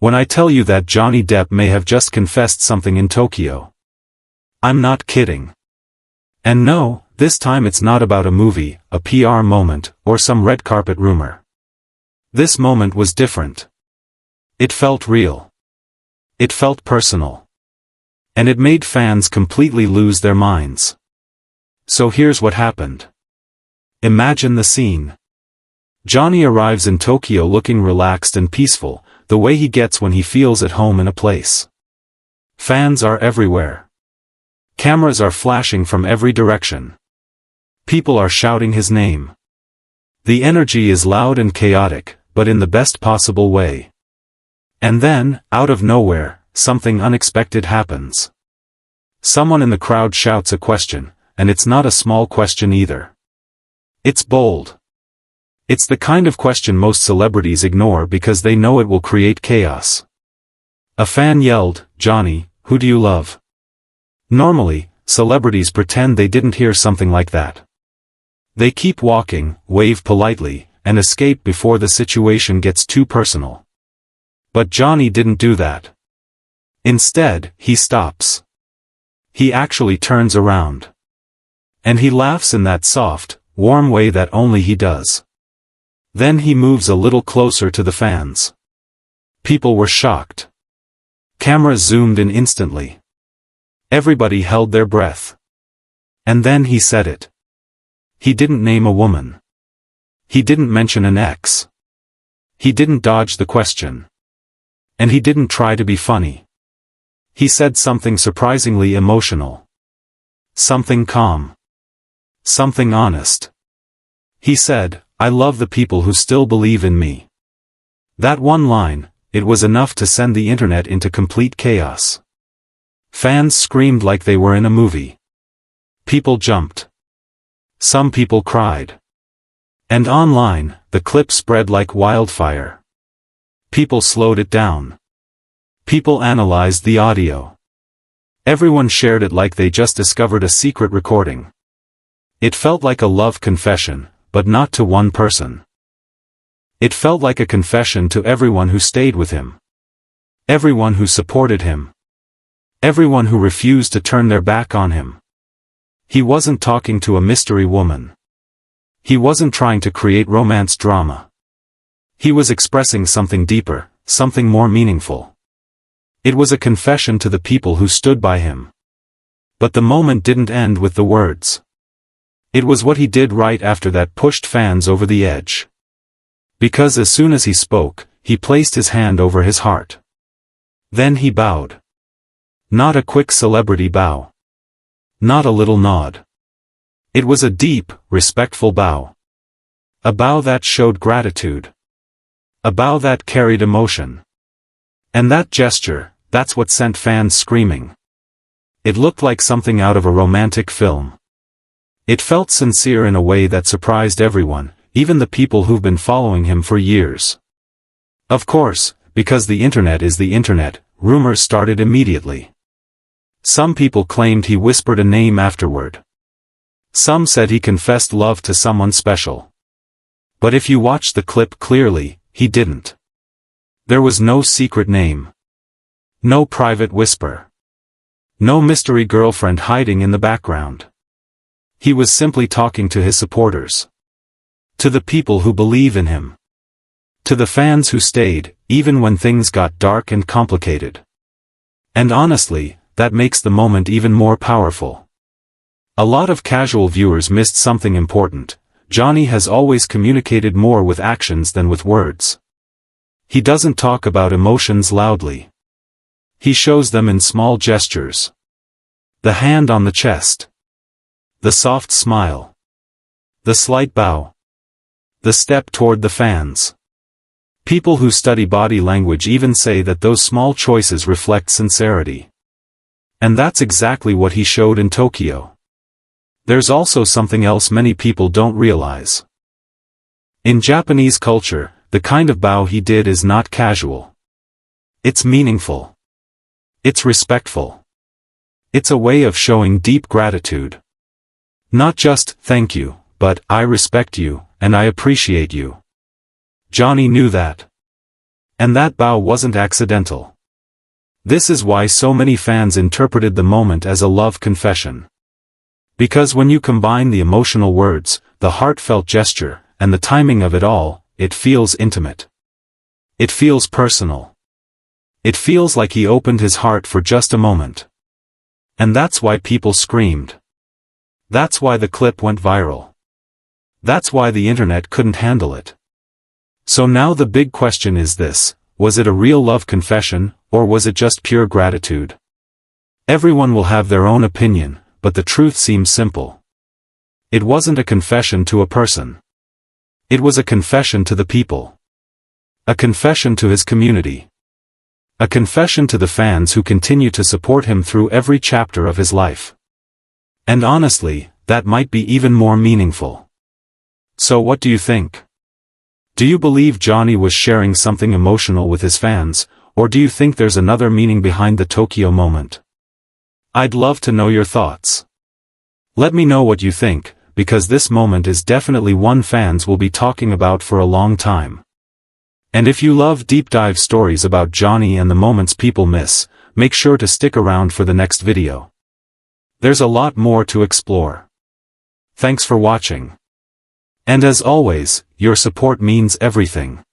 when I tell you that Johnny Depp may have just confessed something in Tokyo. I'm not kidding. And no, this time it's not about a movie, a PR moment, or some red carpet rumor. This moment was different. It felt real. It felt personal. And it made fans completely lose their minds. So here's what happened. Imagine the scene. Johnny arrives in Tokyo looking relaxed and peaceful, the way he gets when he feels at home in a place. Fans are everywhere. Cameras are flashing from every direction. People are shouting his name. The energy is loud and chaotic, but in the best possible way. And then, out of nowhere, something unexpected happens. Someone in the crowd shouts a question, and it's not a small question either. It's bold. It's the kind of question most celebrities ignore because they know it will create chaos. A fan yelled, "Johnny, who do you love?" Normally, celebrities pretend they didn't hear something like that. They keep walking, wave politely, and escape before the situation gets too personal. But Johnny didn't do that. Instead, he stops. He actually turns around. And he laughs in that soft, warm way that only he does. Then he moves a little closer to the fans. People were shocked. Cameras zoomed in instantly. Everybody held their breath. And then he said it. He didn't name a woman. He didn't mention an ex. He didn't dodge the question. And he didn't try to be funny. He said something surprisingly emotional. Something calm. Something honest. He said, "I love the people who still believe in me." That one line, it was enough to send the internet into complete chaos. Fans screamed like they were in a movie. People jumped. Some people cried. And online, the clip spread like wildfire. People slowed it down. People analyzed the audio. Everyone shared it like they just discovered a secret recording. It felt like a love confession, but not to one person. It felt like a confession to everyone who stayed with him. Everyone who supported him. Everyone who refused to turn their back on him. He wasn't talking to a mystery woman. He wasn't trying to create romance drama. He was expressing something deeper, something more meaningful. It was a confession to the people who stood by him. But the moment didn't end with the words. It was what he did right after that pushed fans over the edge. Because as soon as he spoke, he placed his hand over his heart. Then he bowed. Not a quick celebrity bow. Not a little nod. It was a deep, respectful bow. A bow that showed gratitude. A bow that carried emotion. And that gesture, that's what sent fans screaming. It looked like something out of a romantic film. It felt sincere in a way that surprised everyone, even the people who've been following him for years. Of course, because the internet is the internet, rumors started immediately. Some people claimed he whispered a name afterward. Some said he confessed love to someone special. But if you watch the clip clearly, he didn't. There was no secret name. No private whisper. No mystery girlfriend hiding in the background. He was simply talking to his supporters. To the people who believe in him. To the fans who stayed, even when things got dark and complicated. And honestly, that makes the moment even more powerful. A lot of casual viewers missed something important. Johnny has always communicated more with actions than with words. He doesn't talk about emotions loudly. He shows them in small gestures. The hand on the chest. The soft smile. The slight bow. The step toward the fans. People who study body language even say that those small choices reflect sincerity. And that's exactly what he showed in Tokyo. There's also something else many people don't realize. In Japanese culture, the kind of bow he did is not casual. It's meaningful. It's respectful. It's a way of showing deep gratitude. Not just, "Thank you," but, "I respect you, and I appreciate you." Johnny knew that. And that bow wasn't accidental. This is why so many fans interpreted the moment as a love confession. Because when you combine the emotional words, the heartfelt gesture, and the timing of it all, it feels intimate. It feels personal. It feels like he opened his heart for just a moment. And that's why people screamed. That's why the clip went viral. That's why the internet couldn't handle it. So now the big question is this: was it a real love confession, or was it just pure gratitude? Everyone will have their own opinion, but the truth seems simple. It wasn't a confession to a person. It was a confession to the people. A confession to his community. A confession to the fans who continue to support him through every chapter of his life. And honestly, that might be even more meaningful. So what do you think? Do you believe Johnny was sharing something emotional with his fans, or do you think there's another meaning behind the Tokyo moment? I'd love to know your thoughts. Let me know what you think, because this moment is definitely one fans will be talking about for a long time. And if you love deep dive stories about Johnny and the moments people miss, make sure to stick around for the next video. There's a lot more to explore. Thanks for watching. And as always, your support means everything.